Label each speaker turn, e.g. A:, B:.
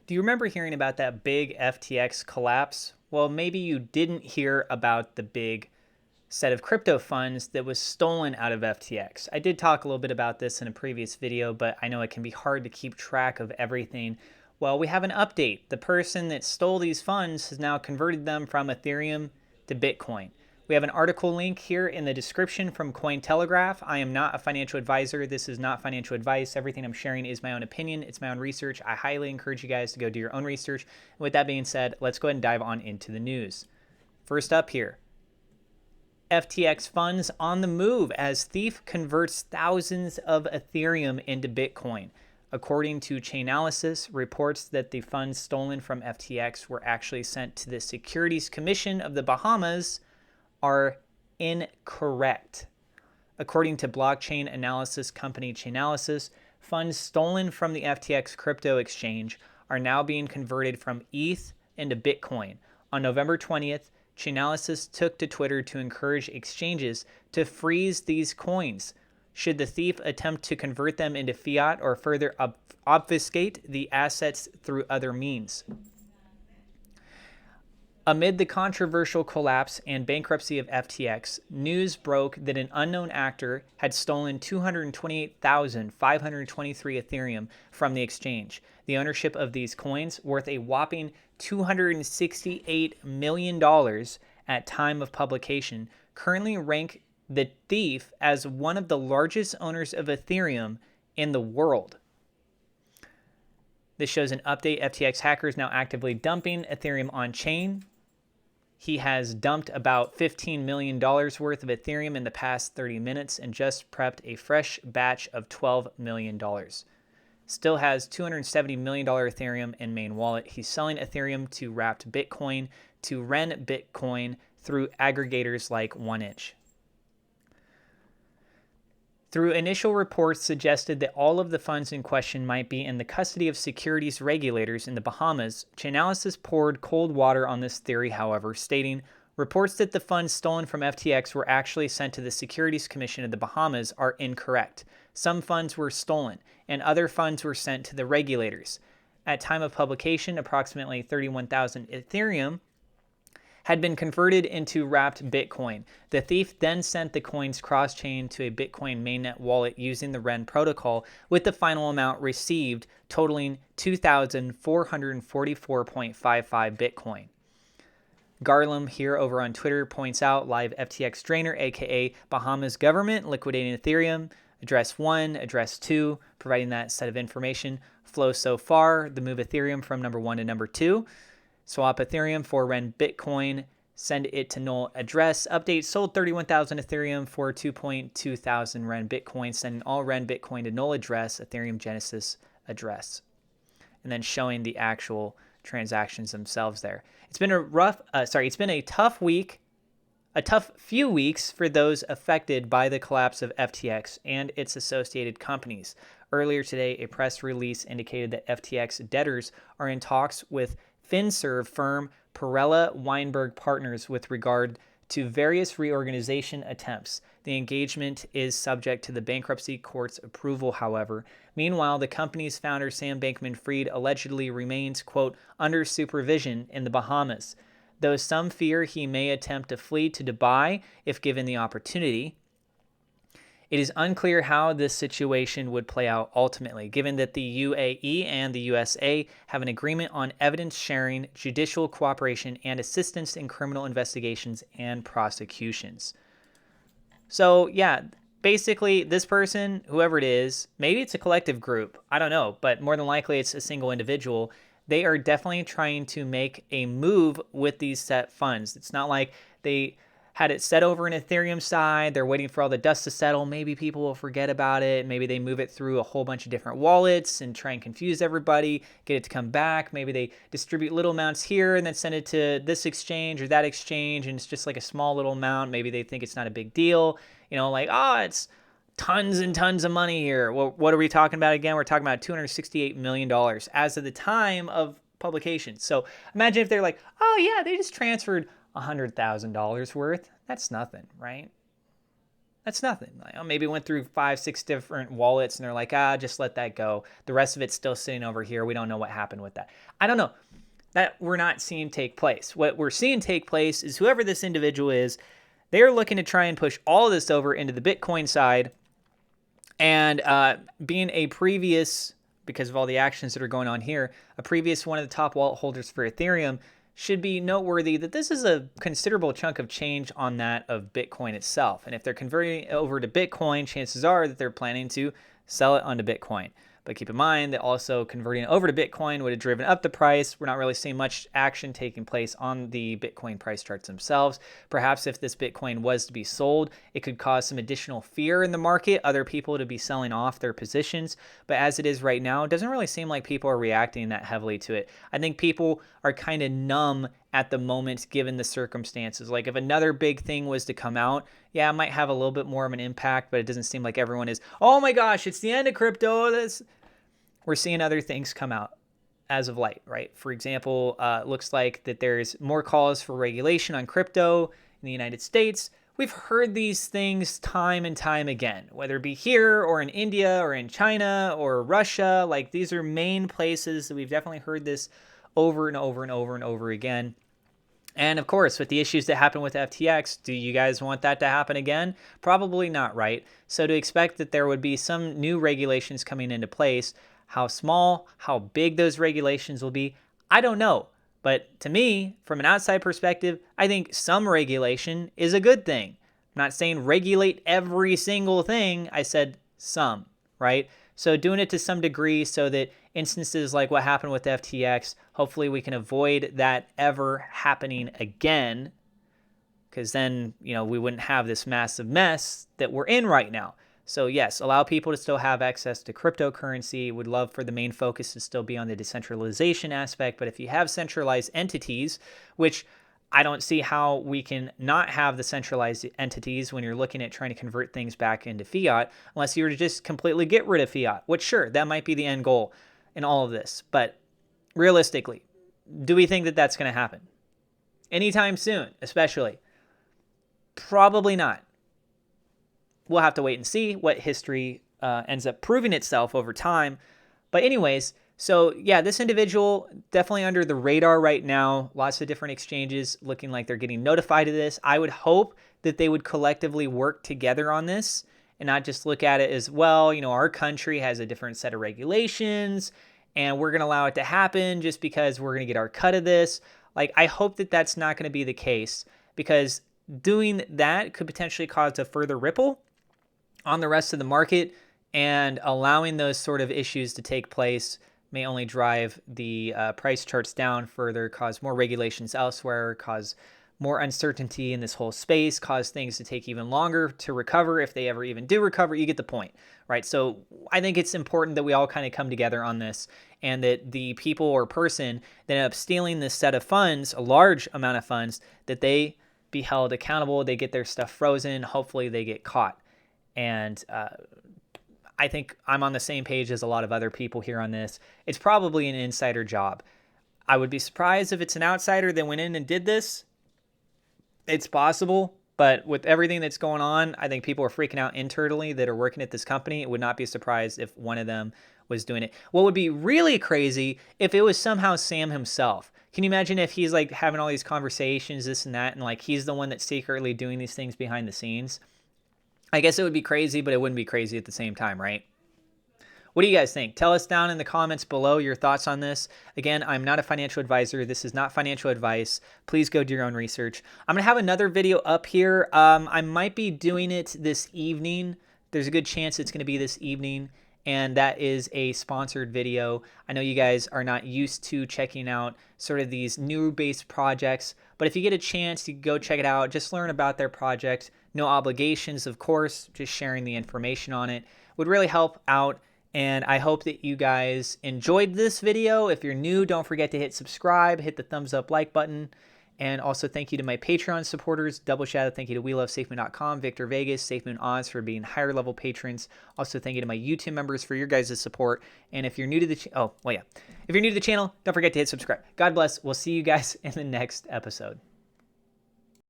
A: Do you remember hearing about that big FTX collapse? Well, maybe you didn't hear about the big set of crypto funds that was stolen out of FTX. I did talk a little bit about this in a previous video, but I know it can be hard to keep track of everything. Well, we have an update. The person that stole these funds has now converted them from Ethereum to Bitcoin. We have an article link here in the description from Cointelegraph. I am not a financial advisor. This is not financial advice. Everything I'm sharing is my own opinion. It's my own research. I highly encourage you guys to go do your own research. And with that being said, let's go ahead and dive on into the news. First up here, FTX funds on the move as thief converts thousands of Ethereum into Bitcoin. According to Chainalysis, reports that the funds stolen from FTX were actually sent to the Securities Commission of the Bahamas are incorrect. According to blockchain analysis company Chainalysis, funds stolen from the FTX crypto exchange are now being converted from ETH into Bitcoin. On November 20th, Chainalysis took to Twitter to encourage exchanges to freeze these coins should the thief attempt to convert them into fiat or further obfuscate the assets through other means. Amid the controversial collapse and bankruptcy of FTX, news broke that an unknown actor had stolen 228,523 Ethereum from the exchange. The ownership of these coins, worth a whopping $268 million at time of publication, currently rank the thief as one of the largest owners of Ethereum in the world. This shows an update. FTX Hacker is now actively dumping Ethereum on chain. He has dumped about $15 million worth of Ethereum in the past 30 minutes and just prepped a fresh batch of $12 million. Still has $270 million Ethereum in main wallet. He's selling Ethereum to wrapped Bitcoin to Ren Bitcoin through aggregators like 1inch. Through initial reports suggested that all of the funds in question might be in the custody of securities regulators in the Bahamas, Chainalysis poured cold water on this theory, however, stating, reports that the funds stolen from FTX were actually sent to the Securities Commission of the Bahamas are incorrect. Some funds were stolen, and other funds were sent to the regulators. At time of publication, approximately 31,000 Ethereum had been converted into wrapped Bitcoin. The thief then sent the coins cross-chain to a Bitcoin mainnet wallet using the Ren protocol, with the final amount received totaling 2,444.55 Bitcoin. Garlam here over on Twitter points out live FTX drainer, aka Bahamas government liquidating Ethereum. Address 1, address 2, providing that set of information. Flow so far, the move Ethereum from number 1 to number 2. Swap Ethereum for Ren Bitcoin, send it to null address. Update, sold 31,000 Ethereum for 2.2 thousand Ren Bitcoin, sending all Ren Bitcoin to null address, Ethereum Genesis address. And then showing the actual transactions themselves there. It's been it's been a tough week, a tough few weeks for those affected by the collapse of FTX and its associated companies. Earlier today, a press release indicated that FTX debtors are in talks with FinServ firm Perella Weinberg Partners with regard to various reorganization attempts. The engagement is subject to the bankruptcy court's approval, however. Meanwhile, the company's founder, Sam Bankman-Fried, allegedly remains, quote, under supervision in the Bahamas, though some fear he may attempt to flee to Dubai if given the opportunity. It is unclear how this situation would play out ultimately, given that the UAE and the USA have an agreement on evidence sharing, judicial cooperation, and assistance in criminal investigations and prosecutions. So, yeah, basically, this person, whoever it is, maybe it's a collective group, I don't know, but more than likely it's a single individual. They are definitely trying to make a move with these set funds. It's not like they had it set over an Ethereum side. They're waiting for all the dust to settle. Maybe people will forget about it. Maybe they move it through a whole bunch of different wallets and try and confuse everybody, get it to come back. Maybe they distribute little amounts here and then send it to this exchange or that exchange, and it's just like a small little amount. Maybe they think it's not a big deal. You know, like, oh, it's tons and tons of money here. Well, what are we talking about again? We're talking about $268 million as of the time of publication. So imagine if they're like, oh yeah, they just transferred $100,000 worth. That's nothing, right? That's nothing. Like, oh, maybe it went through 5-6 different wallets and they're like, just let that go. The rest of it's still sitting over here. We don't know what happened with that. I don't know. That we're not seeing take place. What we're seeing take place is whoever this individual is, they're looking to try and push all of this over into the Bitcoin side. And being a previous, because of all the actions that are going on here, a previous one of the top wallet holders for Ethereum, should be noteworthy that this is a considerable chunk of change on that of Bitcoin itself. And if they're converting it over to Bitcoin, chances are that they're planning to sell it onto Bitcoin. But keep in mind that also converting it over to Bitcoin would have driven up the price. We're not really seeing much action taking place on the Bitcoin price charts themselves. Perhaps if this Bitcoin was to be sold, it could cause some additional fear in the market, other people to be selling off their positions. But as it is right now, it doesn't really seem like people are reacting that heavily to it. I think people are kind of numb at the moment given the circumstances. Like if another big thing was to come out, yeah, it might have a little bit more of an impact, but it doesn't seem like everyone is, oh my gosh, it's the end of crypto. We're seeing other things come out as of late, right? For example, it looks like that there's more calls for regulation on crypto in the United States. We've heard these things time and time again, whether it be here or in India or in China or Russia. Like these are main places that we've definitely heard this over and over and over and over again. And of course, with the issues that happened with FTX, do you guys want that to happen again? Probably not, right? So to expect that there would be some new regulations coming into place, how small, how big those regulations will be, I don't know. But to me, from an outside perspective, I think some regulation is a good thing. I'm not saying regulate every single thing. I said some, right? So doing it to some degree so that instances like what happened with FTX, hopefully we can avoid that ever happening again, because then, we wouldn't have this massive mess that we're in right now. So yes, allow people to still have access to cryptocurrency. Would love for the main focus to still be on the decentralization aspect. But if you have centralized entities, which I don't see how we can not have the centralized entities when you're looking at trying to convert things back into fiat, unless you were to just completely get rid of fiat, which sure, that might be the end goal in all of this. But realistically, do we think that that's going to happen anytime soon, especially? Probably not. We'll have to wait and see what history ends up proving itself over time. But anyways, so yeah, this individual definitely under the radar right now. Lots of different exchanges looking like they're getting notified of this. I would hope that they would collectively work together on this and not just look at it as, well, our country has a different set of regulations and we're going to allow it to happen just because we're going to get our cut of this. Like, I hope that that's not going to be the case, because doing that could potentially cause a further ripple on the rest of the market, and allowing those sort of issues to take place may only drive the price charts down further, cause more regulations elsewhere, cause more uncertainty in this whole space, cause things to take even longer to recover if they ever even do recover. You get the point, right? So I think it's important that we all kind of come together on this, and that the people or person that end up stealing this set of funds, a large amount of funds, that they be held accountable, they get their stuff frozen, hopefully they get caught. And I think I'm on the same page as a lot of other people here on this. It's probably an insider job. I would be surprised if it's an outsider that went in and did this. It's possible, but with everything that's going on, I think people are freaking out internally that are working at this company. It would not be surprised if one of them was doing it. What would be really crazy if it was somehow Sam himself. Can you imagine if he's like having all these conversations, this and that, and like he's the one that's secretly doing these things behind the scenes? I guess it would be crazy, but it wouldn't be crazy at the same time, right? What do you guys think? Tell us down in the comments below your thoughts on this. Again, I'm not a financial advisor. This is not financial advice. Please go do your own research. I'm going to have another video up here. I might be doing it this evening. There's a good chance it's going to be this evening, and that is a sponsored video. I know you guys are not used to checking out sort of these new based projects, but if you get a chance to go check it out, just learn about their project. No obligations, of course, just sharing the information on it would really help out. And I hope that you guys enjoyed this video. If you're new, don't forget to hit subscribe, hit the thumbs up like button. And also thank you to my Patreon supporters. Double shout out thank you to WeLoveSafeMoon.com, Victor Vegas, SafeMoon Oz for being higher level patrons. Also thank you to my YouTube members for your guys' support. And if you're new to the if you're new to the channel, don't forget to hit subscribe. God bless. We'll see you guys in the next episode.